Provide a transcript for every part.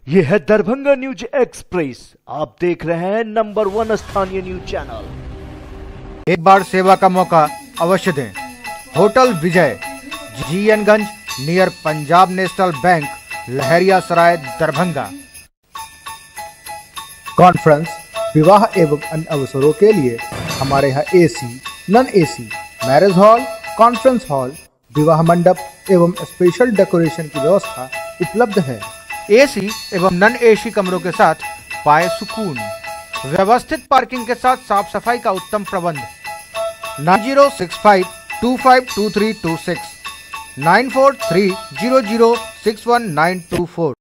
ये है Darbhanga news express. आप देख रहे हैं नंबर 1 स्थानीय न्यूज चैनल। एक बार सेवा का मौका अवश्य दें। होटल विजय, GN गंज, नियर पंजाब नेशनल बैंक, लहरिया सराय, दरभंगा। कॉन्फ्रेंस, विवाह एवं अन्य अवसरों के लिए हमारे यहाँ AC, non AC, marriage hall, conference hall, विवाह मंडप एवं स्पेशल डेकोरेशन की व्यवस्था उपलब्ध है। AC एवं नॉन AC कमरों के साथ पाए सुकून। व्यवस्थित पार्किंग के साथ साफ सफाई का उत्तम प्रबंध। 9065252326, 9430061924।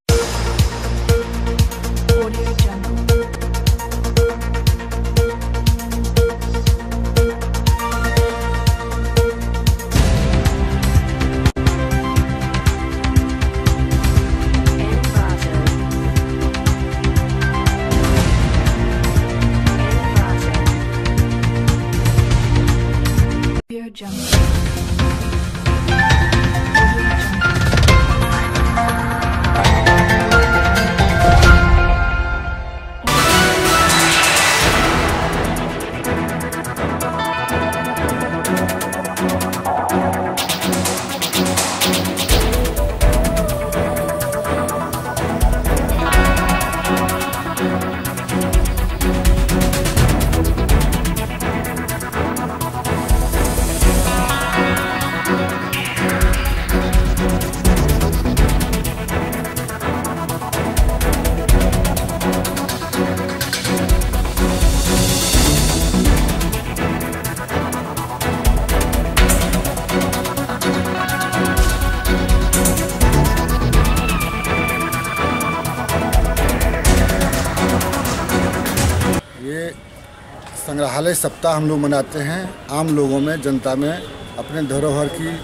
संग्रहालय सप्ताह हम लोग मनाते हैं आम लोगों में, जनता में अपने धरोहर की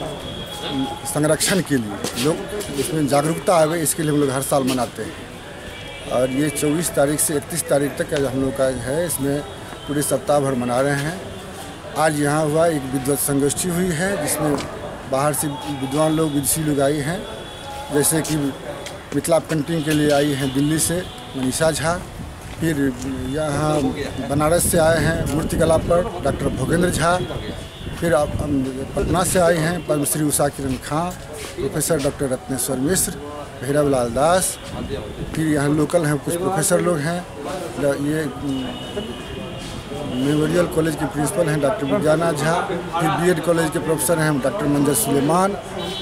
संरक्षण के लिए लोग इसमें जागरूकता आवे, इसके लिए हम लोग हर साल मनाते हैं। और ये 24 तारीख से 31 तारीख तक हम लोग का है, इसमें पूरे सप्ताह भर मना रहे हैं। आज यहाँ हुआ एक विद्वत संगोष्ठी हुई है जिसमें बाहर से विद्वान लोग, विदेशी लोग आई हैं, जैसे कि मिथिला पेंटिंग के लिए आई हैं दिल्ली से मनीषा झा, फिर यहाँ बनारस से आए हैं मूर्तिकला पर डॉक्टर भोगेंद्र झा, फिर पटना से आए हैं पद्मश्री उषा किरण खां, प्रोफेसर डॉक्टर रत्नेश्वर मिश्र, भैरव लाल दास, फिर यहाँ लोकल हैं कुछ प्रोफेसर लोग हैं। ये मेमोरियल कॉलेज के प्रिंसिपल हैं डॉक्टर विज्ञाना झा, फिर BEd कॉलेज के प्रोफेसर हैं डॉक्टर मंजर सुलेमान,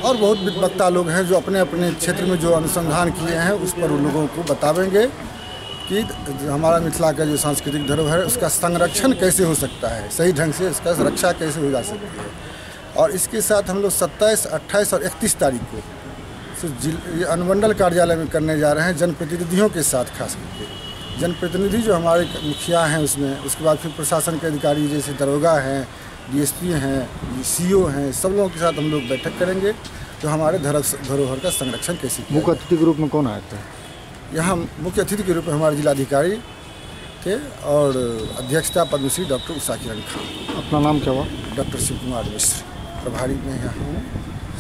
और बहुत वक्ता लोग हैं जो अपने अपने क्षेत्र में जो अनुसंधान किए हैं उस पर उन लोगों को बतावेंगे कि हमारा मिथिला का जो सांस्कृतिक धरोहर है उसका संरक्षण कैसे हो सकता है, सही ढंग से उसका रक्षा कैसे हो जा सकती है। और इसके साथ हम लोग 27, 28 और 31 तारीख को ये अनुमंडल कार्यालय में करने जा रहे हैं जनप्रतिनिधियों के साथ, खास करके जनप्रतिनिधि जो हमारे मुखिया हैं उसमें, उसके बाद फिर प्रशासन के अधिकारी जैसे दरोगा हैं, DSP हैं, CO हैं, सब लोगों के साथ हम लोग बैठक करेंगे तो हमारे धरोहर का संरक्षण कैसे। मुख्य अतिथि के रूप में कौन आए थे? यहाँ मुख्य अतिथि के रूप में हमारे जिलाधिकारी थे और अध्यक्षता पद्मश्री डॉक्टर उषा किरण खां। अपना नाम क्या हुआ? डॉक्टर शिव कुमार मिश्र, प्रभारी में यहाँ हूँ,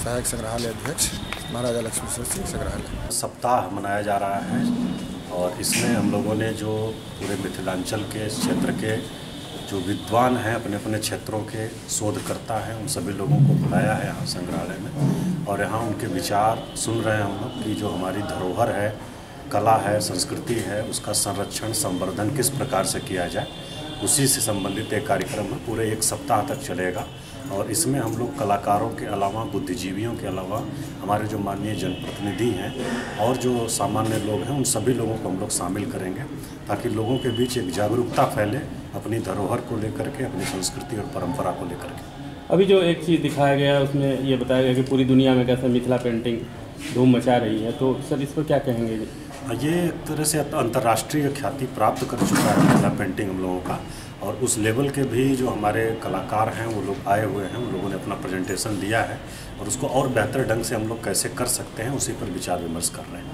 सहायक संग्रहालय अध्यक्ष, महाराजा लक्ष्मीश्वर सिंह संग्रहालय। सप्ताह मनाया जा रहा है और इसमें हम लोगों ने जो पूरे मिथिलांचल के क्षेत्र के जो विद्वान हैं, अपने अपने क्षेत्रों के शोधकर्ता हैं, उन सभी लोगों को बुलाया है यहाँ संग्रहालय में, और यहाँ उनके विचार सुन रहे हैं हम लोग कि जो हमारी धरोहर है, कला है, संस्कृति है, उसका संरक्षण संवर्धन किस प्रकार से किया जाए, उसी से संबंधित एक कार्यक्रम है, पूरे एक सप्ताह तक चलेगा। और इसमें हम लोग कलाकारों के अलावा, बुद्धिजीवियों के अलावा, हमारे जो माननीय जनप्रतिनिधि हैं और जो सामान्य लोग हैं, उन सभी लोगों को हम लोग शामिल करेंगे ताकि लोगों के बीच एक जागरूकता फैले अपनी धरोहर को लेकर के, अपनी संस्कृति और परंपरा को लेकर के। अभी जो एक चीज़ दिखाया गया है उसमें ये बताया गया कि पूरी दुनिया में कैसे मिथिला पेंटिंग धूम मचा रही है, तो सर इस पर क्या कहेंगे? ये एक तरह से अंतर्राष्ट्रीय ख्याति प्राप्त कर चुका है मिथिला पेंटिंग हम लोगों का, और उस लेवल के भी जो हमारे कलाकार हैं वो लोग आए हुए हैं, उन लोगों ने अपना प्रेजेंटेशन दिया है और उसको और बेहतर ढंग से हम लोग कैसे कर सकते हैं उसी पर विचार विमर्श कर रहे हैं।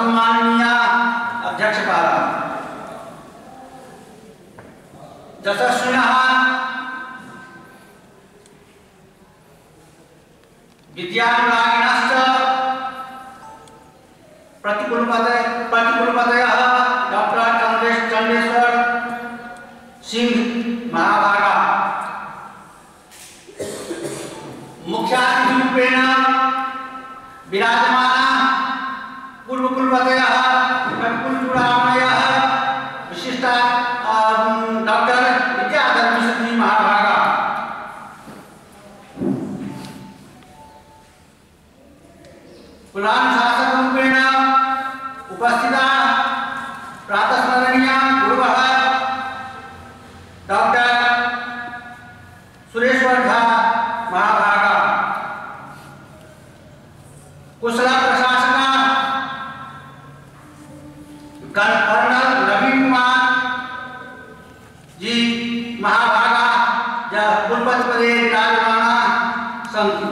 सम्माननीय अध्यक्षकाला यशस्विनः विद्यानुरागिणश्च प्रतिकुलपतयः डॉक्टर चंद्रेश्वर सिंह महाभागा मुख्यातिथिरूपेण विराजमाना पूर्वकुलपतयः कविकुलचूडामणयः विशिष्टा डॉक्टर विद्याधर्मसिंह महाभागा कुलानुशासकरूपेण उपस्थिता प्रातस्मरणीय गुरुवः डॉक्टर सुरेश्वर झा महाभागा कुशल प्रशासक कर्नल नवीन कुमार जी महाभागा कुलपति पदे विराजमाना सन्ति।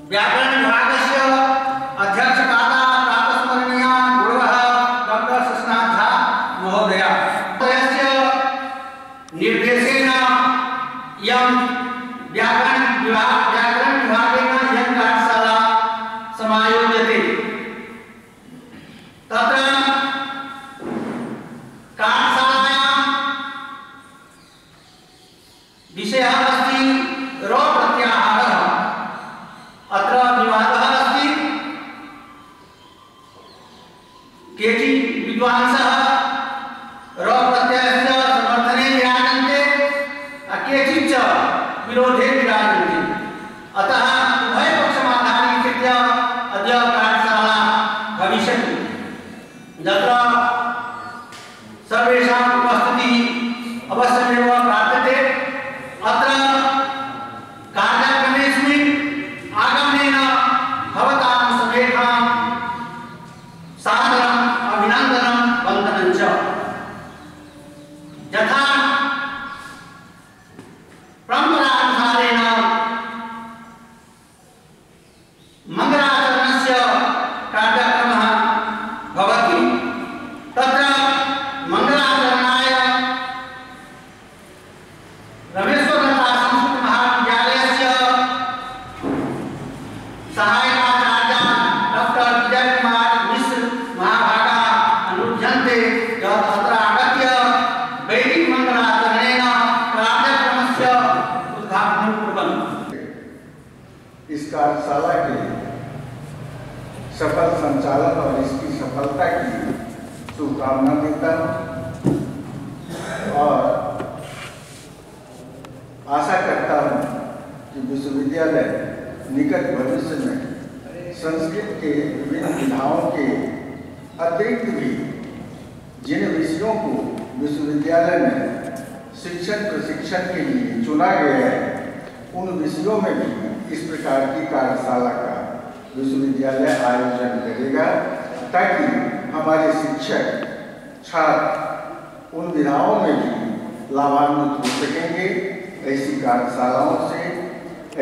व्याकरण विभागस्य अध्यक्षकाता प्रातस्मरणीय गुरुवः डॉक्टर शशिनाथ झा महोदया निर्देशेन इयं व्याकरण विभागेन इयं कार्यशाला समायोज्यते। तत्र कार्यशालायां विषयः अस्ति रो प्रत्याहारः। अत्र विवादः अस्ति केचि विद्वांसः रो प्रत्ययस्य समर्थने विराजन्ते केचिच्च विरोधे विराजन्ते। अतः उभयपक्षमाधारीकृत्य अद्य कार्यशाला भविष्यति यत्र सर्वेषाम् उपस्थितिः अवश्यमेव प्राप्यते। अत्र कार्यक्रमेऽस्मिन् आगमनेन भवतां सर्वेषां सादरम् अभिनन्दनं वन्दनं च। यथा परम्परानुसारेण मङ्गलाचरणस्य कार्यक्रमः भवति। तत्र मङ्गलाचरणाय रमेश्वरदत्ता संस्कृत महाविद्यालयस्य सहायकाचार्य डॉक्टर विजय कुमार मिश्र महाभागा अनुज्ञन्ते यत् अत्र आगत्य वैदिक मङ्गलाचरणेन कार्यक्रमस्य उद्घाटनं कुर्वन्ति। इस कार्यशाला के सफल संचालन और इसकी सफलता की शुभकामना देता हूँ और आशा करता हूँ कि विश्वविद्यालय निकट भविष्य में संस्कृत के विभिन्न विधाओं के अतिरिक्त भी जिन विषयों को विश्वविद्यालय में शिक्षण प्रशिक्षण के लिए चुना गया है उन विषयों में भी इस प्रकार की कार्यशाला का विश्वविद्यालय आयोजन करेगा ताकि हमारे शिक्षक छात्र उन विधाओं में भी लाभान्वित हो सकेंगे। ऐसी कार्यशालाओं से,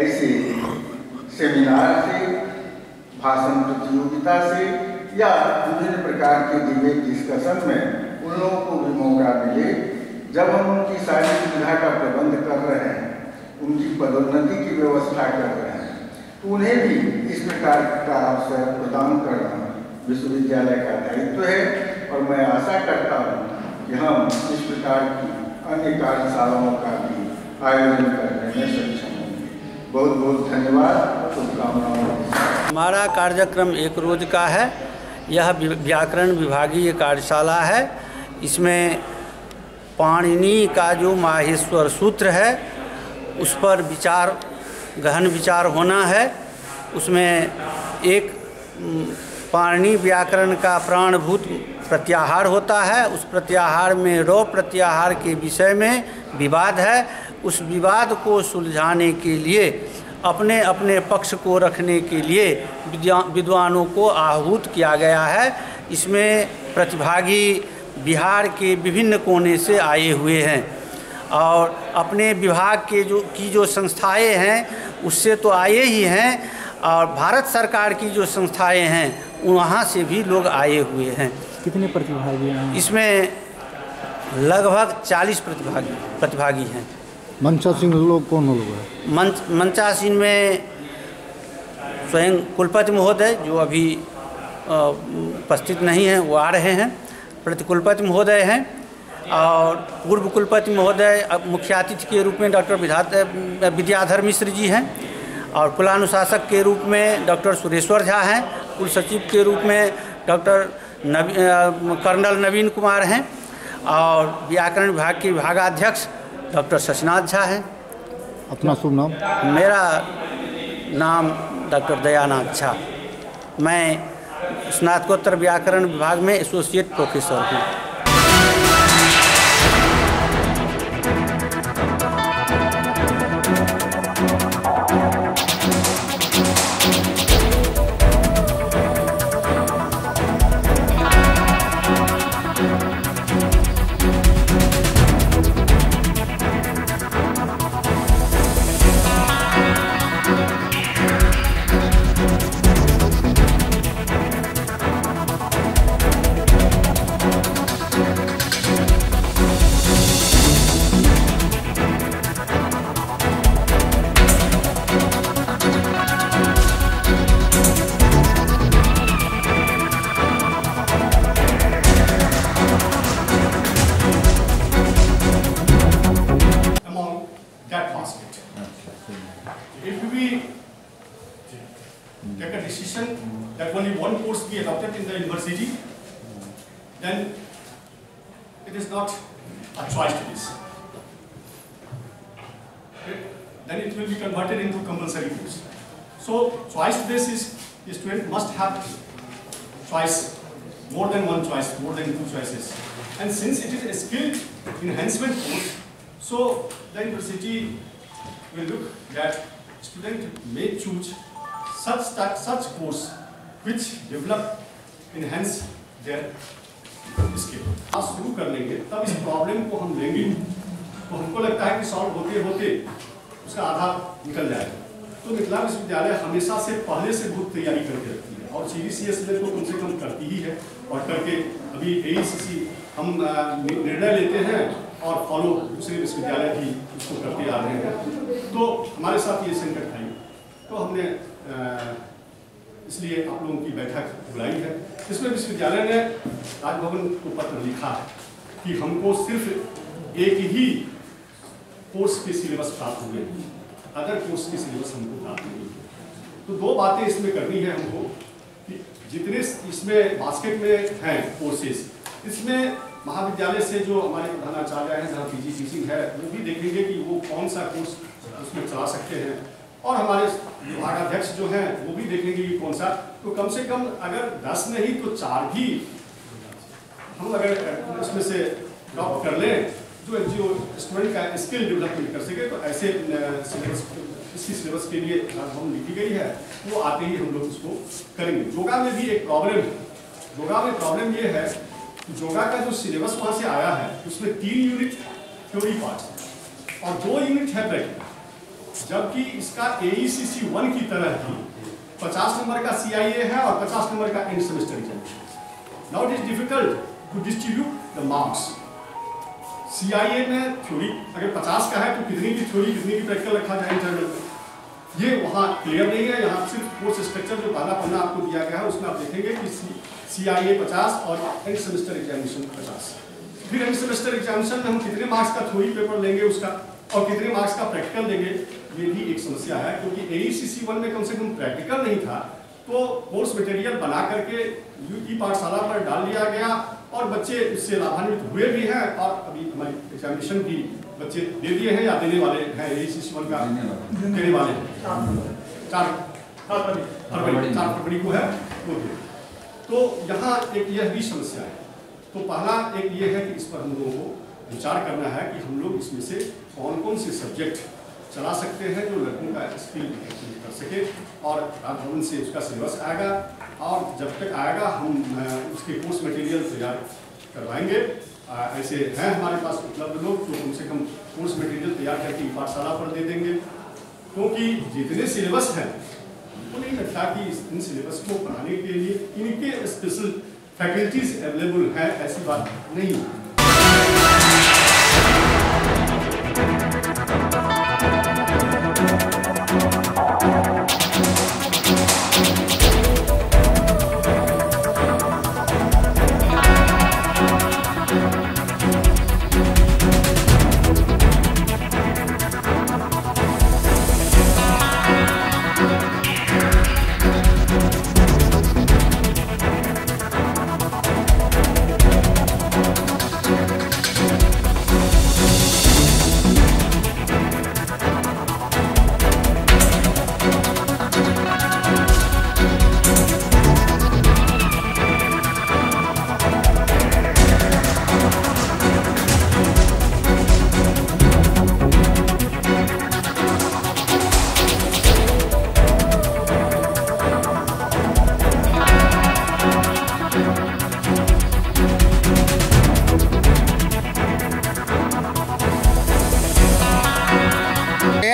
ऐसे सेमिनार से, भाषण प्रतियोगिता से या विभिन्न प्रकार के डिबेट डिस्कशन में उन लोगों को भी मौका मिले। जब हम उनकी सारी सुविधा का प्रबंध कर रहे हैं, उनकी पदोन्नति की व्यवस्था कर रहे हैं, तो उन्हें भी इस प्रकार का अवसर प्रदान करना विश्वविद्यालय का दायित्व है। और मैं आशा करता हूँ कि हम इस प्रकार की अन्य कार्यशालाओं का भी आयोजन करने में सक्षम होंगे। बहुत बहुत धन्यवाद, शुभकामनाएं। हमारा कार्यक्रम एक रोज का है। यह व्याकरण विभागीय कार्यशाला है। इसमें पाणिनि का जो माहेश्वर सूत्र है उस पर गहन विचार होना है। उसमें एक पाणिनि व्याकरण का प्राणभूत प्रत्याहार होता है। उस प्रत्याहार में रो प्रत्याहार के विषय में विवाद है। उस विवाद को सुलझाने के लिए अपने अपने पक्ष को रखने के लिए विद्वानों को आहूत किया गया है। इसमें प्रतिभागी बिहार के विभिन्न कोने से आए हुए हैं और अपने विभाग के जो संस्थाएं हैं उससे तो आए ही हैं और भारत सरकार की जो संस्थाएं हैं वहाँ से भी लोग आए हुए हैं। कितने प्रतिभागी हैं इसमें? लगभग 40 प्रतिभागी हैं। मंचासीन लोग कौन लोग हैं? मंचासीन में स्वयं कुलपति महोदय जो अभी उपस्थित नहीं हैं, वो आ रहे हैं। प्रतिकुलपति महोदय हैं और पूर्व कुलपति महोदय मुख्य अतिथि के रूप में डॉक्टर विद्याधर मिश्र जी हैं और कुलानुशासक के रूप में डॉक्टर सुरेश्वर झा हैं। कुल सचिव के रूप में डॉक्टर कर्नल नवीन कुमार हैं और व्याकरण विभाग के विभागाध्यक्ष डॉक्टर शशिनाथ झा हैं। अपना शुभ नाम? मेरा नाम डॉक्टर दयानाथ झा। मैं स्नातकोत्तर व्याकरण विभाग में एसोसिएट प्रोफेसर हूँ। take a decision that only one course be adopted in the university, then it is not a choice to this. Then it will be converted into compulsory course. So choice to this is the student must have choice, more than one choice, more than two choices. And since it is a skill enhancement course, so the university will look that student may choose such course which develop, enhance their skill. आज शुरू कर लेंगे तब इस problem को हम लेंगे तो हमको लगता है कि सॉल्व होते होते उसका आधा निकल जाएगा। तो मिथिला विश्वविद्यालय हमेशा से पहले से बहुत तैयारी करके रखती है और CBCS को कम से कम करती ही है और करके अभी AECC हम निर्णय लेते हैं और फॉलो दूसरे विश्वविद्यालय भी उसको करते आ रहे हैं। तो हमारे साथ ये संकट था तो हमने इसलिए आप लोगों की बैठक बुलाई है। इसमें विश्वविद्यालय ने राजभवन को पत्र लिखा है कि हमको सिर्फ एक ही कोर्स के सिलेबस प्राप्त हुए, अदर कोर्स के सिलेबस हमको प्राप्त नहीं हुए। तो दो बातें इसमें करनी है हमको कि जितने इसमें बास्केट में हैं कोर्सेज, इसमें महाविद्यालय से जो हमारे प्रधानाचार्य हैं जहाँ PG टीचिंग है वो भी देखेंगे कि वो कौन सा कोर्स उसमें चला सकते हैं और हमारे विभागाध्यक्ष जो हैं वो भी देखेंगे कि कौन सा। तो कम से कम अगर 10 नहीं तो 4 भी हम अगर उसमें से ड्रॉप कर लें जो स्टूडेंट का स्किल डेवलपमेंट कर सके तो ऐसे सिलेबस इसी सिलेबस के लिए हम लिखी गई है वो आते ही हम लोग उसको करेंगे। योगा में भी एक प्रॉब्लम है। योगा में प्रॉब्लम ये है कि योगा का जो सिलेबस वहाँ से आया है उसमें 3 यूनिट थ्योरी पार्ट और 2 यूनिट है प्रैक्टिकल, जबकि इसका AECC 1 की तरह ही 50 नंबर का CIA है और 50 नंबर का end semester examination. Now it is difficult to distribute the marks. CIA में थ्योरी अगर 50 का है तो कितनी की थ्योरी कितनी की प्रैक्टिकल रखा जाए इंटरनल, ये वहाँ क्लियर नहीं है। यहाँ सिर्फ कोर्स स्ट्रक्चर जो पहला पन्ना आपको दिया गया है उसमें आप देखेंगे कि CIA 50 और एंड सेमेस्टर एग्जामिनेशन 50। फिर एंड सेमेस्टर एग्जामिनेशन में हम कितने मार्क्स का थ्योरी पेपर लेंगे उसका और कितने मार्क्स का प्रैक्टिकल देंगे, ये भी एक समस्या है। क्योंकि AECC 1 में कम से कम प्रैक्टिकल नहीं था तो कोर्स मटेरियल बना करके UT पाठशाला पर डाल दिया गया और बच्चे इससे लाभान्वित हुए भी हैं और अभी हमारी एग्जामिनेशन भी बच्चे दे दिए हैं या देने वाले हैं। AECC 1 का देने वाले हैं 4 फरवरी को है वो। तो यहाँ एक यह भी समस्या है। तो पहला एक ये है कि इस पर हम लोगों को विचार करना है कि हम लोग इसमें से कौन कौन से सब्जेक्ट चला सकते हैं जो लड़कों का स्किल कर सके और राजभवन से उसका सिलेबस आएगा और जब तक आएगा हम उसके कोर्स मटेरियल तैयार करवाएंगे। ऐसे हैं हमारे पास उपलब्ध लोग तो कम से कम कोर्स मटेरियल तैयार करके पाठशाला पर दे देंगे। क्योंकि जितने सिलेबस हैं हमको नहीं लगता कि इन सिलेबस को पढ़ाने के लिए इनके स्पेशल फैकल्टीज अवेलेबल है, ऐसी बात नहीं है।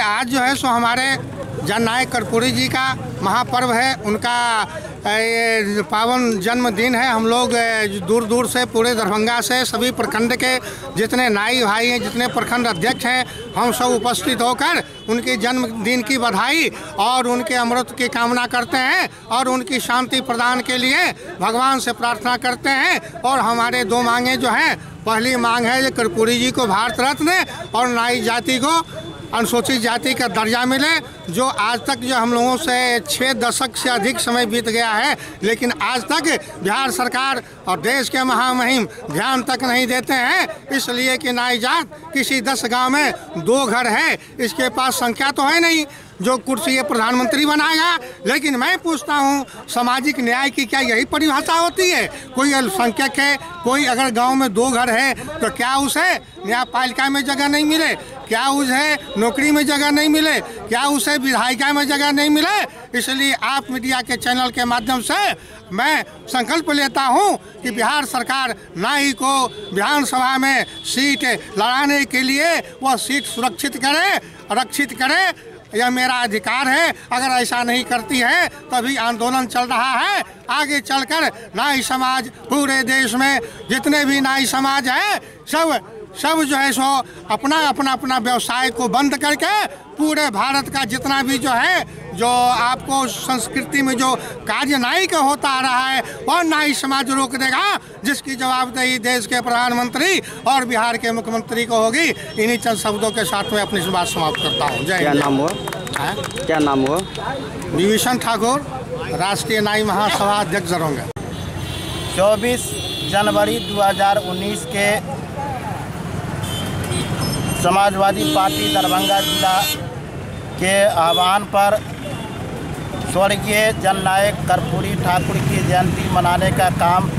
आज जो है सो हमारे जननायक कर्पूरी जी का महापर्व है, उनका ये पावन जन्मदिन है। हम लोग दूर दूर से पूरे दरभंगा से सभी प्रखंड के जितने नाई भाई हैं, जितने प्रखंड अध्यक्ष हैं, हम सब उपस्थित होकर उनके जन्मदिन की बधाई और उनके अमृत की कामना करते हैं और उनकी शांति प्रदान के लिए भगवान से प्रार्थना करते हैं। और हमारे दो मांगे जो हैं, पहली मांग है कि कर्पूरी जी को भारत रत्न और नाई जाति को अनुसूचित जाति का दर्जा मिले, जो आज तक जो हम लोगों से 6 दशक से अधिक समय बीत गया है, लेकिन आज तक बिहार सरकार और देश के महामहिम ध्यान तक नहीं देते हैं। इसलिए कि नाई जात किसी 10 गांव में 2 घर है, इसके पास संख्या तो है नहीं जो कुर्सी ये प्रधानमंत्री बनाएगा। लेकिन मैं पूछता हूँ, सामाजिक न्याय की क्या यही परिभाषा होती है? कोई अल्पसंख्यक है, कोई अगर गांव में 2 घर है तो क्या उसे न्यायपालिका में जगह नहीं मिले? क्या उसे नौकरी में जगह नहीं मिले? क्या उसे विधायिका में जगह नहीं मिले? इसलिए आप मीडिया के चैनल के माध्यम से मैं संकल्प लेता हूं कि बिहार सरकार नाई को विधानसभा में सीट लड़ाने के लिए वह सीट सुरक्षित करे, रक्षित करे। यह मेरा अधिकार है। अगर ऐसा नहीं करती है तो अभी आंदोलन चल रहा है, आगे चलकर नाई समाज पूरे देश में जितने भी नाई समाज है सब जो है सो अपना व्यवसाय को बंद करके पूरे भारत का जितना भी जो है, जो आपको संस्कृति में जो कार्य नाई का होता आ रहा है और नाई समाज रोक देगा, जिसकी जवाबदेही देश के प्रधानमंत्री और बिहार के मुख्यमंत्री को होगी। इन्हीं चंद शब्दों के साथ मैं अपनी बात समाप्त करता हूँ। जय। क्या नाम हुआ? क्या नाम हुआ? विभीषण ठाकुर, राष्ट्रीय नाई महासभा अध्यक्ष दरभंगा। 24 जनवरी 2019 के समाजवादी पार्टी दरभंगा जिला के आह्वान पर स्वर्गीय जननायक कर्पूरी ठाकुर की जयंती मनाने का काम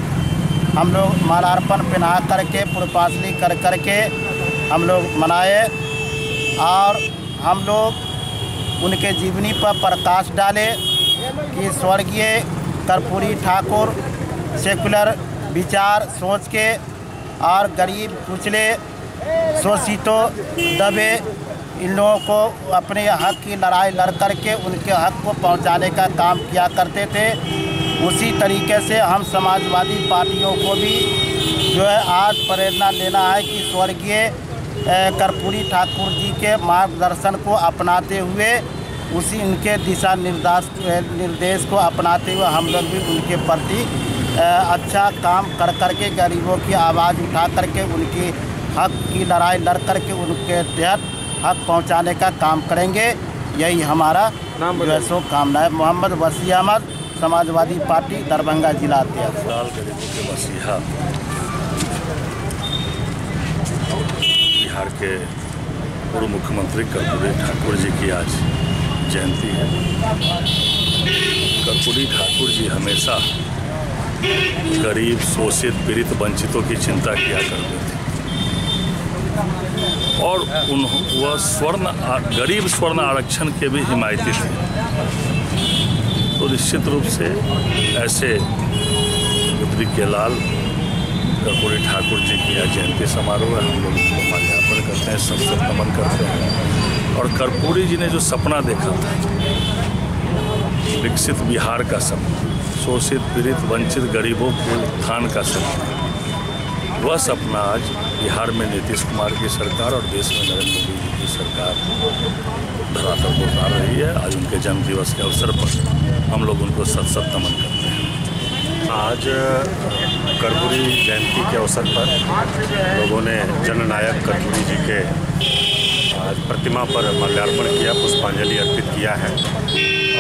हम लोग माल्यार्पण पहना करके पुष्पांजलि कर करके हम लोग मनाए और हम लोग उनके जीवनी पर प्रकाश डाले कि स्वर्गीय कर्पूरी ठाकुर सेकुलर विचार सोच के और गरीब कुचले शोषितों दबे इन लोगों को अपने हक की लड़ाई लड़ करके उनके हक को पहुंचाने का काम किया करते थे। उसी तरीके से हम समाजवादी पार्टियों को भी जो है आज प्रेरणा लेना है कि स्वर्गीय कर्पूरी ठाकुर जी के मार्गदर्शन को अपनाते हुए उसी उनके दिशा निर्देश को अपनाते हुए हम लोग भी उनके प्रति अच्छा काम कर करके गरीबों की आवाज़ उठा करके उनकी हक की लड़ाई लड़ करके उनके तहत हक पहुंचाने का काम करेंगे। यही हमारा जो है सो कामना है। मोहम्मद वसी अहमद, समाजवादी पार्टी दरभंगा जिला अध्यक्ष। गरीबों के मसीहा बिहार के पूर्व मुख्यमंत्री कर्पूरी ठाकुर जी की आज जयंती है। कर्पूरी ठाकुर जी हमेशा गरीब, शोषित, पीड़ित, वंचितों की चिंता किया करते थे और वह गरीब स्वर्ण आरक्षण के भी हिमायती थे। तो निश्चित रूप से ऐसे पुत्री के लाल कर्पूरी ठाकुर जी की आज जयंती समारोह है। हम लोग उनको माल्यार्पण करते हैं, सबसे नमन करते हैं। और कर्पूरी जी ने जो सपना देखा था विकसित बिहार का सपना, शोषित पीड़ित वंचित गरीबों के उत्थान का सपना, वह सपना आज बिहार में नीतीश कुमार की सरकार और देश में नरेंद्र मोदी जी की सरकार धरातल को उतार रही है। आज उनके जन्म दिवस के अवसर पर हम लोग उनको शत शत नमन करते हैं। आज कर्पूरी जयंती के अवसर पर लोगों ने जननायक कर्पूरी जी के आज प्रतिमा पर माल्यार्पण किया, पुष्पांजलि अर्पित किया है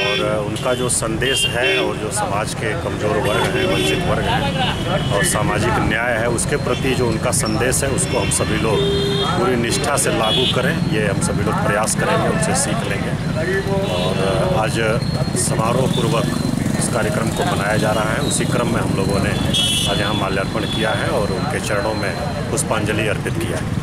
और उनका जो संदेश है और जो समाज के कमज़ोर वर्ग हैं, वंचित वर्ग हैं और सामाजिक न्याय है, उसके प्रति जो उनका संदेश है उसको हम सभी लोग पूरी निष्ठा से लागू करें, ये हम सभी लोग प्रयास करेंगे, उनसे सीख लेंगे। और आज समारोह पूर्वक इस कार्यक्रम को मनाया जा रहा है। उसी क्रम में हम लोगों ने आज यहाँ माल्यार्पण किया है और उनके चरणों में पुष्पांजलि अर्पित किया है।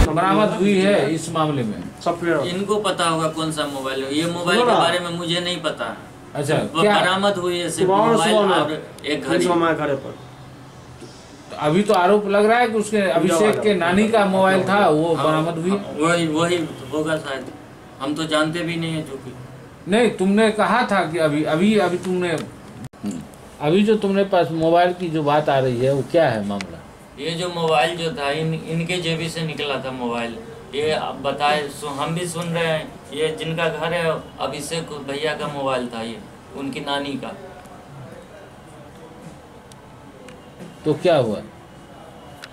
बरामद हुई है इस मामले में। इनको पता होगा कौन सा मोबाइल है, ये मोबाइल के बारे में मुझे नहीं पता। अच्छा, बरामद हुई है सिर्फ मोबाइल और एक घड़ी पर। अभी तो आरोप लग रहा है कि उसके अभिषेक के नानी का मोबाइल था, वो बरामद हुई। वही होगा शायद, हम तो जानते भी नहीं है। जो कि नहीं, तुमने कहा था कि अभी तुमने अभी जो तुमने पास मोबाइल की जो बात आ रही है वो क्या है मामला? ये जो मोबाइल जो था इनके जेबी से निकला था मोबाइल। ये अब बताए, हम भी सुन रहे हैं, ये जिनका घर है अभिषेक भैया का मोबाइल था, ये उनकी नानी का। तो क्या हुआ?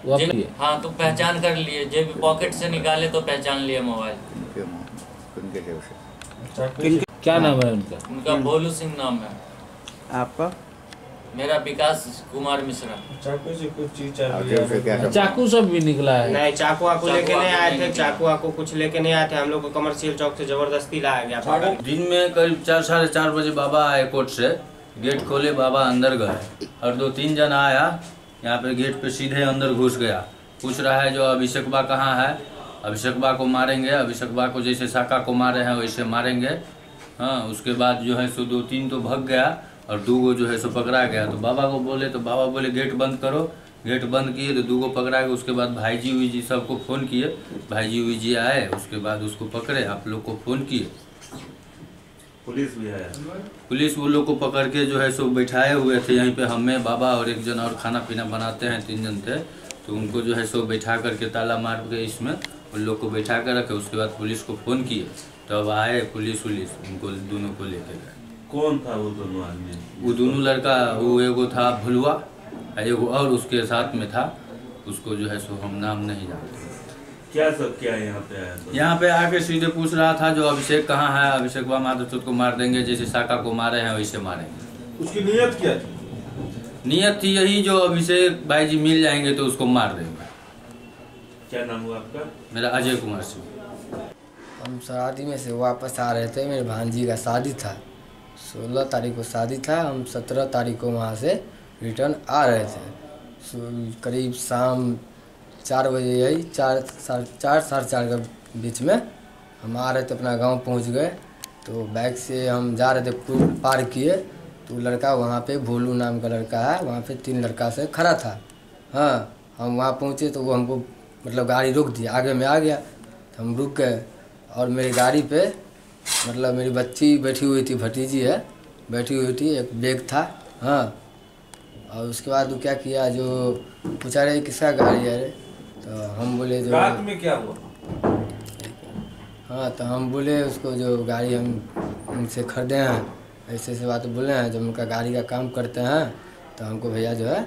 वो अपने हाँ, तो पहचान कर लिए, जेब पॉकेट से निकाले तो पहचान लिए मोबाइल। क्या नाम है उनका? उनका भोलू सिंह नाम है। आपका? मेरा विकास कुमार मिश्रा। चाकू से कुछ चीज चाकू सब भी निकला है? नहीं, चाकू आकू लेके नहीं आए थे, चाकू आकू कुछ लेके नहीं आए थे। हम लोग को कमर्शियल चौक से जबरदस्ती लाया गया। दिन में करीब 4 साढ़े 4 बजे बाबा आए कोर्ट से, गेट खोले, बाबा अंदर गए और 2-3 जना आया यहाँ पे गेट पे सीधे अंदर घुस गया। पूछ रहा है जो अभिषेकबा कहाँ है, अभिषेकबा को मारेंगे, अभिषेकबा को जैसे साका को मारे हैं वैसे मारेंगे। हाँ, उसके बाद जो है सो 2-3 तो भाग गया और 2 जो है सो पकड़ा गया। तो बाबा को बोले, तो बाबा बोले गेट बंद करो। गेट बंद किए तो 2 पकड़ा गया। उसके बाद भाईजी उईजी सबको फ़ोन किए, भाईजी उईजी आए, उसके बाद उसको पकड़े, आप लोग को फ़ोन किए, पुलिस भी आया। पुलिस वो लोग को पकड़ के जो है सो बैठाए हुए थे यहीं पे। हमें, बाबा और एक जन और खाना पीना बनाते हैं, 3 जन थे। तो उनको जो है सो बैठा करके ताला मार के इसमें उन लोग को बैठा कर रखे। उसके बाद पुलिस को फ़ोन किए, तब आए पुलिस उनको दोनों को लेके गए। कौन था वो दोनों आदमी? वो दोनों लड़का, वो एगो था भुलवा, एगो और उसके साथ में था, उसको जो है सो हम नाम नहीं जानते। क्या सब क्या यहाँ पे आया? यहाँ पे आके सीधे पूछ रहा था जो अभिषेक कहाँ है, अभिषेक बा माधव को मार देंगे, जैसे साका को मारे हैं वैसे मारेंगे। उसकी नीयत क्या थी? नियत थी यही, जो अभिषेक भाई जी मिल जाएंगे तो उसको मार देंगे। क्या नाम हुआ आपका? मेरा अजय कुमार सिंह। हम शादी में से वापस आ रहे थे, मेरे भांजी का शादी था, 16 तारीख को शादी था। हम 17 तारीख को वहाँ से रिटर्न आ रहे थे। करीब शाम 4 बजे, यही 4 साढ़े 4 के बीच में हम आ रहे थे, अपना गांव पहुंच गए। तो बाइक से हम जा रहे थे, पुल पार किए तो लड़का वहाँ पे, भोलू नाम का लड़का है, वहाँ पे 3 लड़का से खड़ा था। हाँ, हम वहाँ पहुँचे तो वो हमको मतलब गाड़ी रोक दिया, आगे में आ गया तो हम रुक गए। और मेरी गाड़ी पे मतलब मेरी बच्ची बैठी हुई थी, भतीजी है, बैठी हुई थी, एक बैग था। हाँ, और उसके बाद वो क्या किया, जो पूछा रहे किसका गाड़ी है, तो हम बोले जो रात में क्या हुआ? हाँ, तो हम बोले उसको जो गाड़ी हम उनसे खरीदे हैं, ऐसे ऐसे बात बोले हैं, जब उनका गाड़ी का काम करते हैं तो हमको भैया जो है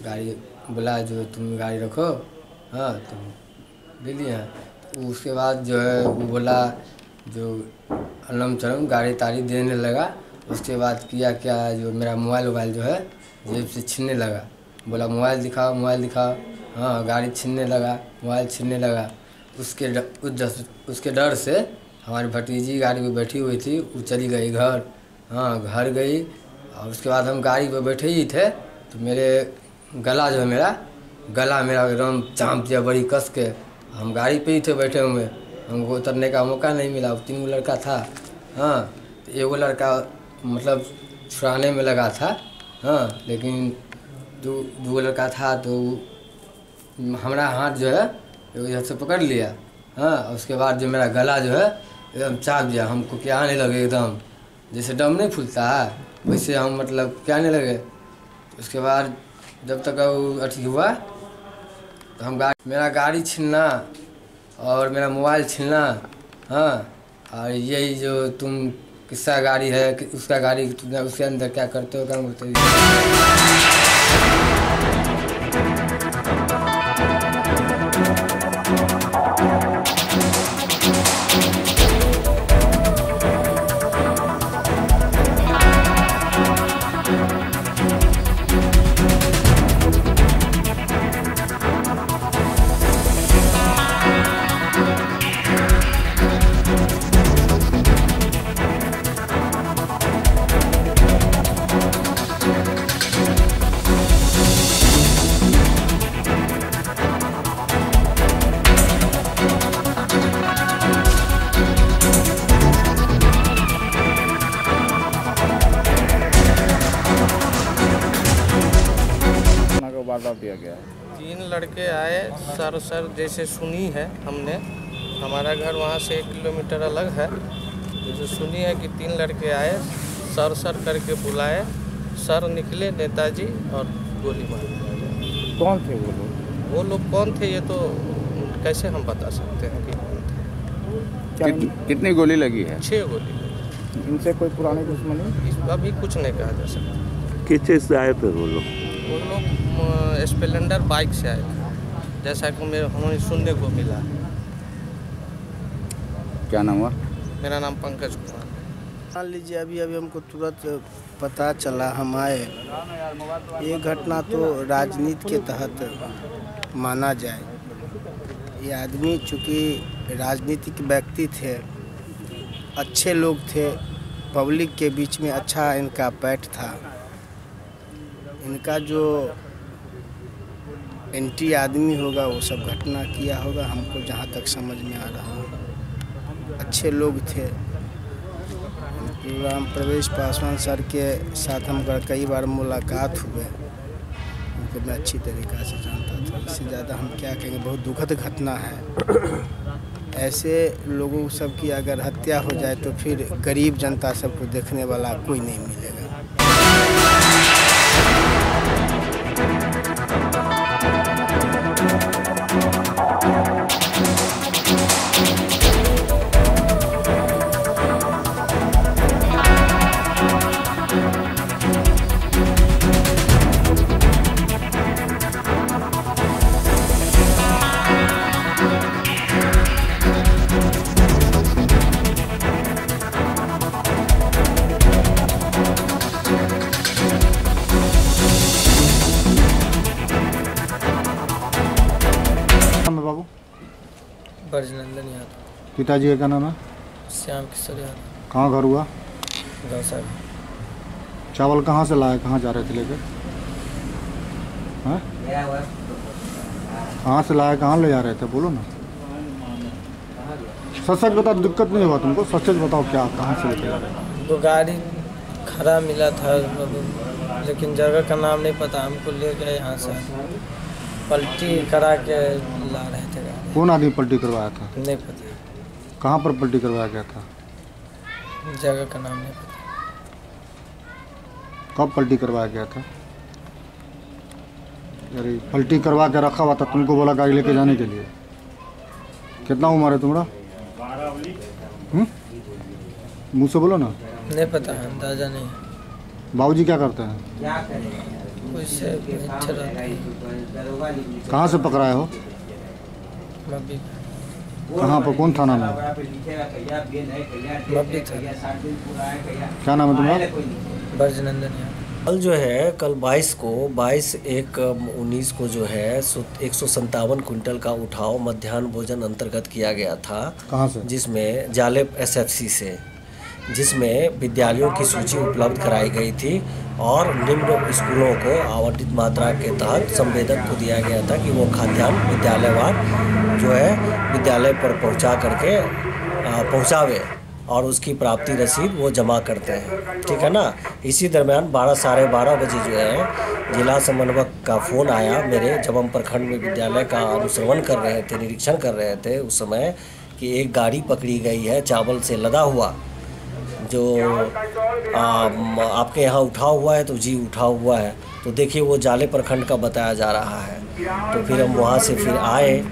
गाड़ी बोला जो तुम गाड़ी रखो। हाँ, तो ले लिए हैं। तो उसके बाद जो है वो बोला जो अलम चलम गाड़ी ताड़ी देने लगा। उसके बाद किया क्या, जो मेरा मोबाइल जो है जेब से छीनने लगा। बोला मोबाइल दिखाओ, मोबाइल दिखाओ। हाँ, गाड़ी छीनने लगा, मोबाइल छीनने लगा। उसके डर से हमारी भतीजी गाड़ी में बैठी हुई थी, वो चली गई घर। हाँ, घर गई और उसके बाद हम गाड़ी पर बैठे ही थे तो मेरे गला जो है गला मेरा एकदम चाँप दिया बड़ी कस के। हम गाड़ी पे ही थे बैठे हुए, हमको उतरने का मौका नहीं मिला। 3 गो लड़का था। हाँ, तो एगो लड़का मतलब छुड़ाने में लगा था। हाँ, लेकिन दो लड़का था तो हमारा हाथ जो है इधर से पकड़ लिया। हाँ, उसके बाद जो मेरा गला जो है एकदम चाप दिया। हमको क्या आने लगे, एकदम जैसे दम नहीं फूलता है वैसे हम मतलब क्या आने लगे। उसके बाद जब तक वो अथी हुआ तो हम मेरा गाड़ी छीनना और मेरा मोबाइल छीनना। हाँ, और यही जो तुम किसका गाड़ी है उसका गाड़ी उसके अंदर क्या करते हो काम करते हो। दिया गया। 3 लड़के आए सर जैसे सुनी है हमने, हमारा घर वहाँ से 1 किलोमीटर अलग है। जैसे सुनी है कि 3 लड़के आए सर करके बुलाए, सर निकले नेताजी और गोली मार दिया। कौन थे वो लोग? वो लोग कौन थे ये तो कैसे हम बता सकते हैं कि कौन थे। कितनी गोली लगी है? 6 गोली। इनसे कोई पुरानी दुश्मनी? अभी कुछ नहीं कहा जा सकता। किस चीज़ से आए थे वो लोग? स्प्लेंडर बाइक से आए थे, जैसा कि हमें सुनने को मिला। क्या नाम हुआ? मेरा नाम पंकज कुमार। मान लीजिए अभी हमको तुरंत पता चला, हम आए। ये घटना तो राजनीति के तहत माना जाए। ये आदमी चूँकि राजनीतिक व्यक्ति थे, अच्छे लोग थे, पब्लिक के बीच में अच्छा इनका पैठ था। इनका जो एंटी आदमी होगा वो सब घटना किया होगा, हमको जहाँ तक समझ में आ रहा है। अच्छे लोग थे। राम प्रवेश पासवान सर के साथ हम कई बार मुलाकात हुए, उनको मैं अच्छी तरीक़ा से जानता था। इससे ज़्यादा हम क्या कहेंगे, बहुत दुखद घटना है। ऐसे लोगों सब की अगर हत्या हो जाए तो फिर गरीब जनता सबको देखने वाला कोई नहीं मिलेगा। ब्रजनंदन यादव। पिताजी का क्या नाम है? श्याम किशोर यादव। कहाँ घर हुआ? गौसा। चावल कहाँ से लाए, कहाँ जा रहे थे लेकर? हाँ, कहाँ से लाए, कहाँ ले जा रहे थे, बोलो ना। सच बताओ, दिक्कत नहीं हुआ तुमको? सच बताओ, क्या कहाँ से लेके जा रहे थे? वो गाड़ी खड़ा मिला था, लेकिन जगह का नाम नहीं पता। हमको ले गए यहाँ से, पलटी करा के ला रहे थे गाड़ी। कौन आदमी पलटी करवाया था? नहीं पता। कहाँ पर पलटी करवाया गया था? जगह का नाम नहीं पता। कब पलटी करवाया गया था? अरे पलटी करवा के रखा हुआ था, तुमको बोला गाड़ी लेके जाने के लिए। कितना उम्र है तुम्हारा? मुँह से बोलो ना। नहीं पता है, अंदाजा नहीं। बाबूजी क्या करते हैं? कहाँ से पकड़ाए हो? कहाँ पर, कौन थाना में? मब्बी था। क्या नाम है तुम्हारा? ब्रजनंदन यादव। कल जो है कल 22/1/19 को जो है 157 क्विंटल का उठाव मध्याह्न भोजन अंतर्गत किया गया था। कहाँ से? जिसमें जालेब SFC से, जिसमें विद्यालयों की सूची उपलब्ध कराई गई थी और निम्न स्कूलों को आवंटित मात्रा के तहत संवेदक को दिया गया था कि वो खाद्यान्न विद्यालयवार जो है विद्यालय पर पहुँचावे और उसकी प्राप्ति रसीद वो जमा करते हैं, ठीक है ना। इसी दरमियान 12 साढ़े 12 बजे जो है जिला समन्वयक का फ़ोन आया मेरे, जब हम प्रखंड में विद्यालय का अनुश्रवण कर रहे थे, निरीक्षण कर रहे थे उस समय, कि एक गाड़ी पकड़ी गई है चावल से लदा हुआ, जो आपके यहाँ उठा हुआ है। तो जी उठा हुआ है, तो देखिए वो जाले प्रखंड का बताया जा रहा है। तो फिर हम वहाँ से फिर आए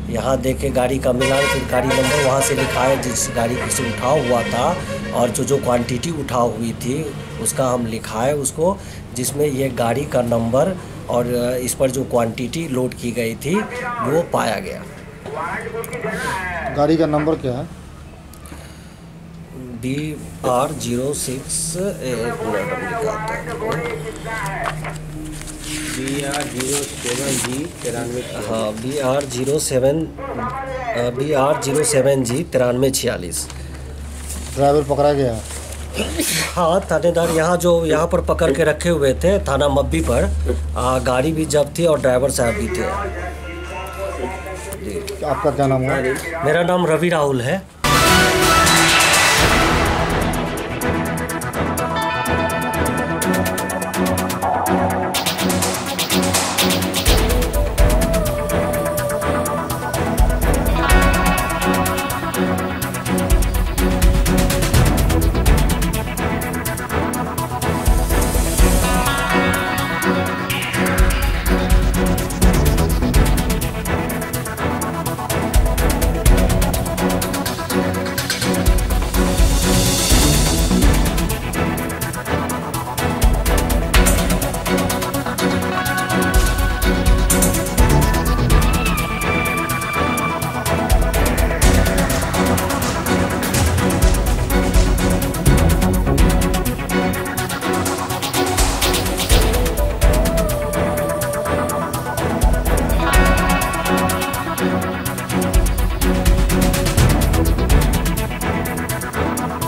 यहाँ देखे गाड़ी का मिलान, फिर गाड़ी नंबर वहाँ से लिखा है जिस गाड़ी से उठा हुआ था, और जो क्वांटिटी उठा हुई थी उसका हम लिखाए उसको, जिसमें ये गाड़ी का नंबर और इस पर जो क्वांटिटी लोड की गई थी वो पाया गया। गाड़ी का नंबर क्या है? BR06 हाँ BR07G 9346। ड्राइवर पकड़ा गया? हाँ, थानेदार यहाँ पर पकड़ के रखे हुए थे थाना मब्बी पर। गाड़ी भी जब्त थी और ड्राइवर साहब भी थे। आपका क्या नाम है? मेरा नाम रवि राहुल है।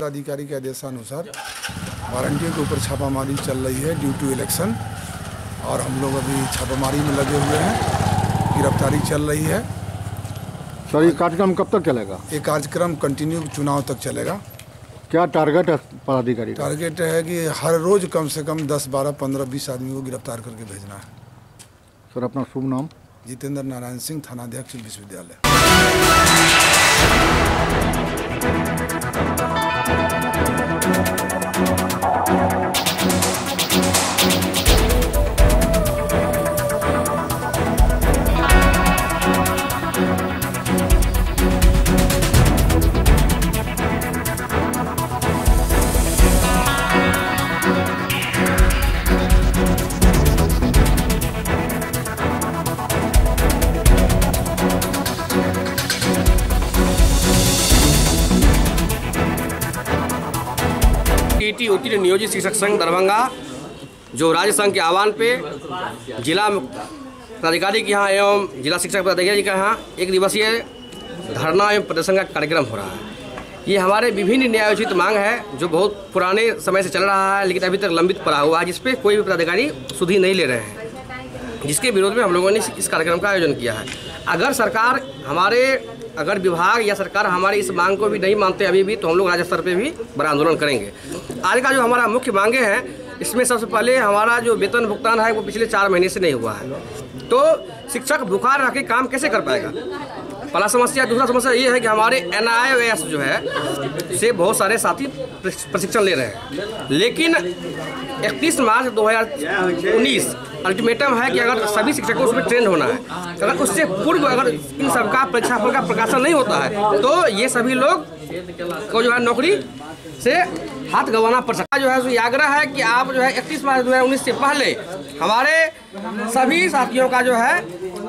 अधिकारी के आदेशानुसार वारंटियों के ऊपर छापामारी चल रही है ड्यू टू इलेक्शन, और हम लोग अभी छापामारी में लगे हुए हैं, गिरफ्तारी चल रही है। सर, ये कार्यक्रम कब तक चलेगा? ये कार्यक्रम कंटिन्यू चुनाव तक चलेगा। क्या टारगेट है पदाधिकारी? टारगेट है कि हर रोज कम से कम 10, 12, 15, 20 आदमी को गिरफ्तार करके भेजना है। सर, अपना शुभ नाम? जितेंद्र नारायण सिंह, थानाध्यक्ष विश्वविद्यालय। उत्तीर्ण नियोजित शिक्षक संघ दरभंगा, जो राज्य संघ के आह्वान पे जिला पदाधिकारी के यहाँ एवं जिला शिक्षक पदाधिकारी के यहाँ 1 दिवसीय धरना एवं प्रदर्शन का कार्यक्रम हो रहा है। ये हमारे विभिन्न न्यायोचित मांग है जो बहुत पुराने समय से चल रहा है, लेकिन अभी तक लंबित पड़ा हुआ है, जिसपे कोई भी पदाधिकारी सुधि नहीं ले रहे हैं, जिसके विरोध में हम लोगों ने इस कार्यक्रम का आयोजन किया है। अगर विभाग या सरकार हमारी इस मांग को भी नहीं मानते अभी भी, तो हम लोग राज्य स्तर पे भी बड़ा आंदोलन करेंगे। आज का जो हमारा मुख्य मांगे हैं, इसमें सबसे पहले हमारा जो वेतन भुगतान है वो पिछले 4 महीने से नहीं हुआ है, तो शिक्षक भूखा रह के काम कैसे कर पाएगा, पहला समस्या। दूसरा समस्या ये है कि हमारे NIOS जो है से बहुत सारे साथी प्रशिक्षण ले रहे हैं, लेकिन 31 मार्च 2019 अल्टीमेटम है कि अगर सभी शिक्षकों उसमें ट्रेंड होना है, अगर उससे पूर्व अगर इन सबका परीक्षाफल का प्रकाशन नहीं होता है, तो ये सभी लोग को जो है नौकरी से हाथ गंवाना पड़ सकता है। जो है सो आग्रह है कि आप जो है 31 मार्च 2019 से पहले हमारे सभी साथियों का जो है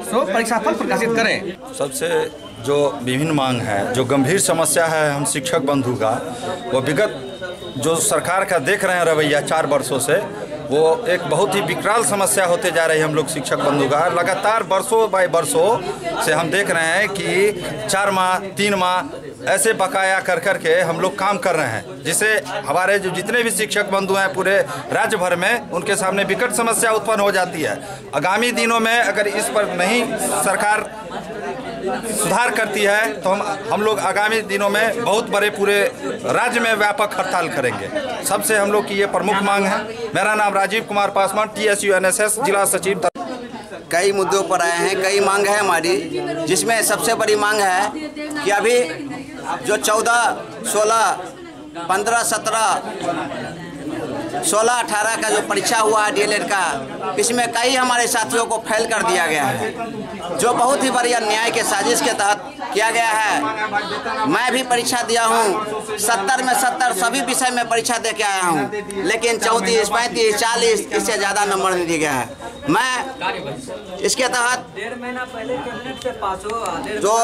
सो परीक्षाफल प्रकाशित करें। सबसे जो विभिन्न मांग है, जो गंभीर समस्या है हम शिक्षक बंधु का, वो विगत जो सरकार का देख रहे हैं रवैया 4 वर्षों से, वो एक बहुत ही विकराल समस्या होते जा रही है हम लोग शिक्षक बंधु का। लगातार वर्षों बाय वर्षों से हम देख रहे हैं कि 4 माह 3 माह ऐसे बकाया कर कर के हम लोग काम कर रहे हैं, जिससे हमारे जो जितने भी शिक्षक बंधु हैं पूरे राज्य भर में उनके सामने विकट समस्या उत्पन्न हो जाती है। आगामी दिनों में अगर इस पर नहीं सरकार सुधार करती है तो हम लोग आगामी दिनों में बहुत बड़े पूरे राज्य में व्यापक हड़ताल करेंगे। सबसे हम लोग की ये प्रमुख मांग है। मेरा नाम राजीव कुमार पासवान, TSU-NSS जिला सचिव। कई मुद्दों पर आए हैं, कई मांग है हमारी, जिसमें सबसे बड़ी मांग है कि अभी जो 14, 16, 15, 17, 16, 18 का जो परीक्षा हुआ है DLED का, इसमें कई हमारे साथियों को फेल कर दिया गया है, जो बहुत ही बड़ी अन्याय के साजिश के तहत किया गया है। मैं भी परीक्षा दिया हूँ, 70 में 70 सभी विषय में परीक्षा दे के आया हूँ, लेकिन 34, 35, 40 इससे ज़्यादा नंबर नहीं दिया गया है। मैं इसके तहत जो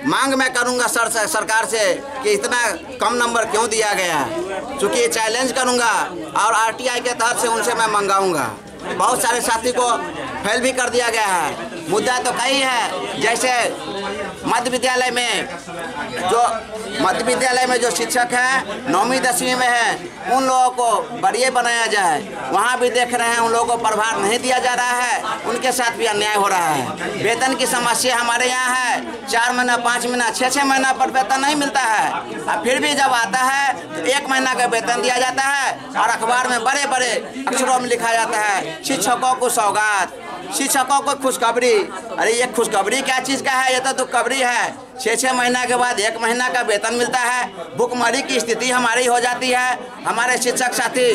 मांग मैं करूंगा सरकार से कि इतना कम नंबर क्यों दिया गया है, चूँकि चैलेंज करूंगा और RTI के तहत से उनसे मैं मंगाऊंगा। बहुत सारे साथी को फेल भी कर दिया गया है। मुद्दा तो कई है, जैसे मध्य विद्यालय में जो शिक्षक हैं 9वीं 10वीं में हैं, उन लोगों को बढ़िया बनाया जाए। वहाँ भी देख रहे हैं उन लोगों को प्रभार नहीं दिया जा रहा है, उनके साथ भी अन्याय हो रहा है। वेतन की समस्या हमारे यहाँ है, 4 महीना 5 महीना 6 महीना पर वेतन नहीं मिलता है, और फिर भी जब आता है तो 1 महीना का वेतन दिया जाता है और अखबार में बड़े बड़े अक्षरों में लिखा जाता है शिक्षकों को सौगात, शिक्षकों को खुशखबरी। अरे ये खुशखबरी क्या चीज़ का है, ये तो दुखखबरी है। 6 महीना के बाद 1 महीना का वेतन मिलता है, भुखमरी की स्थिति हमारी हो जाती है। हमारे शिक्षक साथी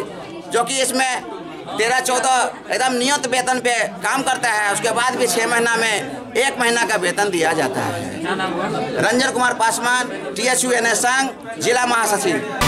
जो कि इसमें 13-14 एकदम नियत वेतन पे काम करता है, उसके बाद भी 6 महीना में 1 महीना का वेतन दिया जाता है। रंजन कुमार पासवान, TSU-NS संघ जिला महासचिव।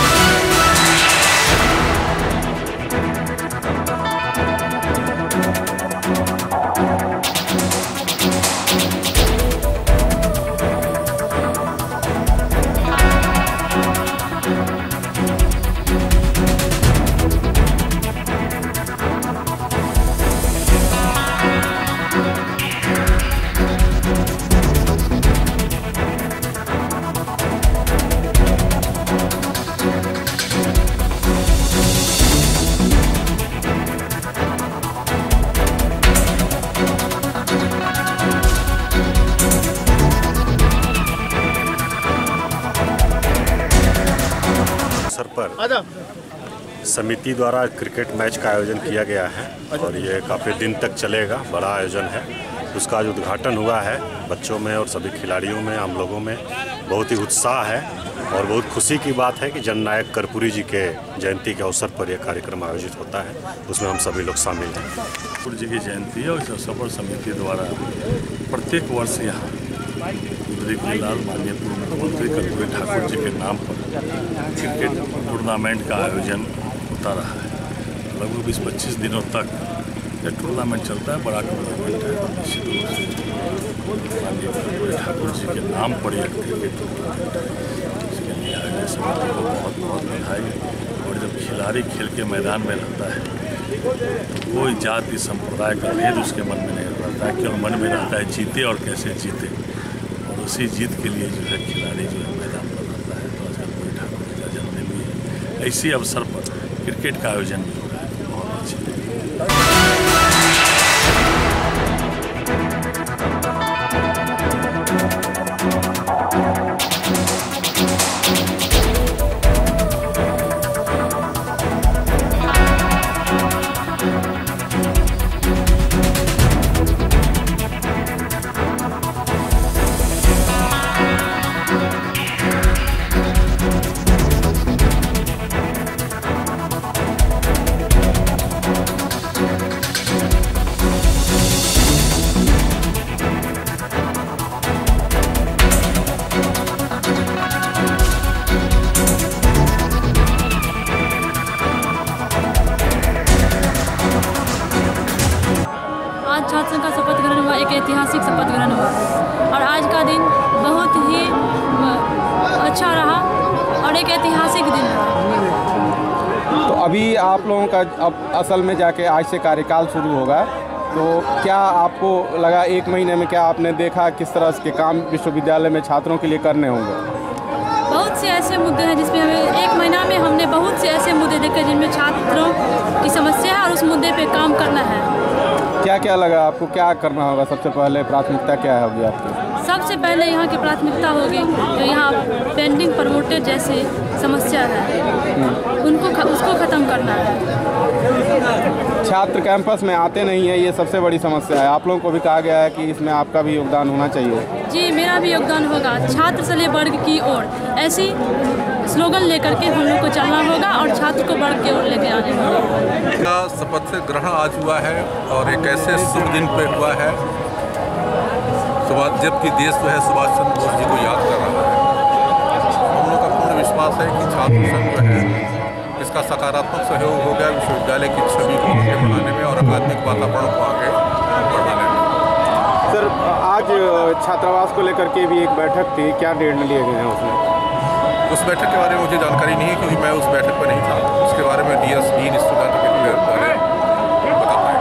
समिति द्वारा क्रिकेट मैच का आयोजन किया गया है और ये काफ़ी दिन तक चलेगा, बड़ा आयोजन है। उसका आज उद्घाटन हुआ है। बच्चों में और सभी खिलाड़ियों में, हम लोगों में बहुत ही उत्साह है और बहुत खुशी की बात है कि जननायक कर्पूरी जी के जयंती के अवसर पर यह कार्यक्रम आयोजित होता है, उसमें हम सभी लोग शामिल हैं। कर्पूरी जी की जयंती है और इस अवसर पर समिति द्वारा प्रत्येक वर्ष यहाँ लाल माननीय पूर्व मुख्यमंत्री कर्पूरी ठाकुर जी के नाम पर क्रिकेट टूर्नामेंट का आयोजन होता रहा है। लगभग 20-25 दिनों तक यह टूर्नामेंट चलता है, बड़ा टूर्नामेंट है। निश्चित रूप से माननीय कर्पूरी ठाकुर जी के नाम पर यह क्रिकेट टूर्नामेंट है, इसके लिए आयोजन समिति को बहुत बहुत बधाई। और जब खिलाड़ी खेल के मैदान में रहता है तो कोई जाति संप्रदाय का भेद उसके मन में नहीं रहता है, केवल मन में रहता है जीते और कैसे जीते, और उसी जीत के लिए जो है खिलाड़ी जो है मैदान पर रहता है। तो आज कर्पूरी ठाकुर जी का जन्मदिन भी है, इसी अवसर पर क्रिकेट का आयोजन भी हो रहा है, बहुत अच्छी। ऐतिहासिक शपथ ग्रहण हुआ और आज का दिन बहुत ही अच्छा रहा और और एक ऐतिहासिक दिन है। तो अभी आप लोगों का अब असल में जाके आज से कार्यकाल शुरू होगा, तो क्या आपको लगा 1 महीने में, क्या आपने देखा किस तरह के काम विश्वविद्यालय में छात्रों के लिए करने होंगे? बहुत से ऐसे मुद्दे हैं जिसमें हमें 1 महीना में हमने बहुत से ऐसे मुद्दे देखे जिनमें छात्रों की समस्या है और उस मुद्दे पे काम करना है। क्या क्या लगा आपको, क्या करना होगा? सबसे पहले प्राथमिकता क्या होगी आपकी? सबसे पहले यहाँ की प्राथमिकता होगी जो यहाँ पेंडिंग प्रमोटेड जैसी समस्या है उसको ख़त्म करना है। छात्र कैंपस में आते नहीं है, ये सबसे बड़ी समस्या है। आप लोगों को भी कहा गया है कि इसमें आपका भी योगदान होना चाहिए। जी, मेरा भी योगदान होगा। छात्र से ले वर्ग की ओर ऐसी स्लोगन लेकर के हम लोग को चलना होगा और छात्र को वर्ग की ओर लेके आने होगा। शपथ से ग्रहण आज हुआ है और एक ऐसे शुभ दिन पे हुआ है जबकि देश जो है सुभाष चंद्र बोस जी को याद कर रहा है। हम लोग का पूर्ण विश्वास है कि छात्र संघ जो है इसका सकारात्मक सहयोग होगा विश्वविद्यालय की छवि को आगे बढ़ाने में और अकादमिक वातावरण को आगे बढ़ाने में। सर, आज छात्रावास को लेकर के भी एक बैठक थी, क्या निर्णय लिए गए हैं उसमें? उस बैठक के बारे में मुझे जानकारी नहीं है क्योंकि मैं उस बैठक पर नहीं था। उसके बारे में डीएस डीन स्टूडेंट के बारे बता पाएंगे।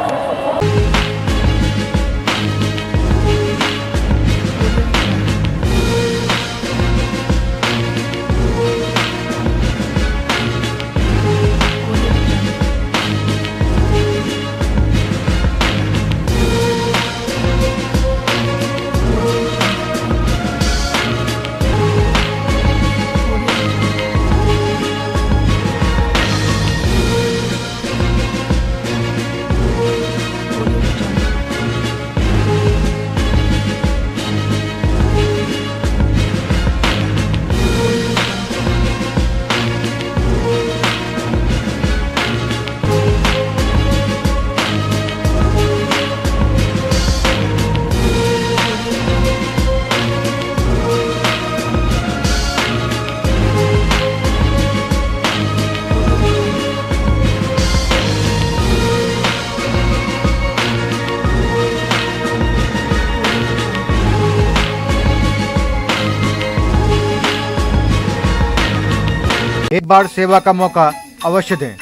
एक बार सेवा का मौका अवश्य दें।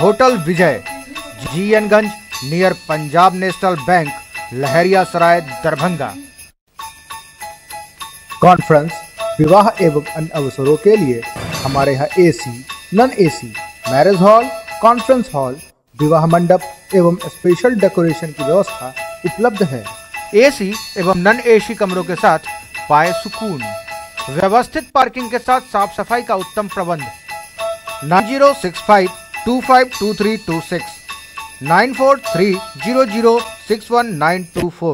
होटल विजय, जीएनगंज, नियर पंजाब नेशनल बैंक, लहरिया सराय, दरभंगा। कॉन्फ्रेंस, विवाह एवं अन्य अवसरों के लिए हमारे यहाँ AC, non AC, marriage hall, conference hall, विवाह मंडप एवं स्पेशल डेकोरेशन की व्यवस्था उपलब्ध है। एसी एवं नॉन एसी कमरों के साथ पाए सुकून, व्यवस्थित पार्किंग के साथ साफ सफाई का उत्तम प्रबंध। 9065252326 9430061924।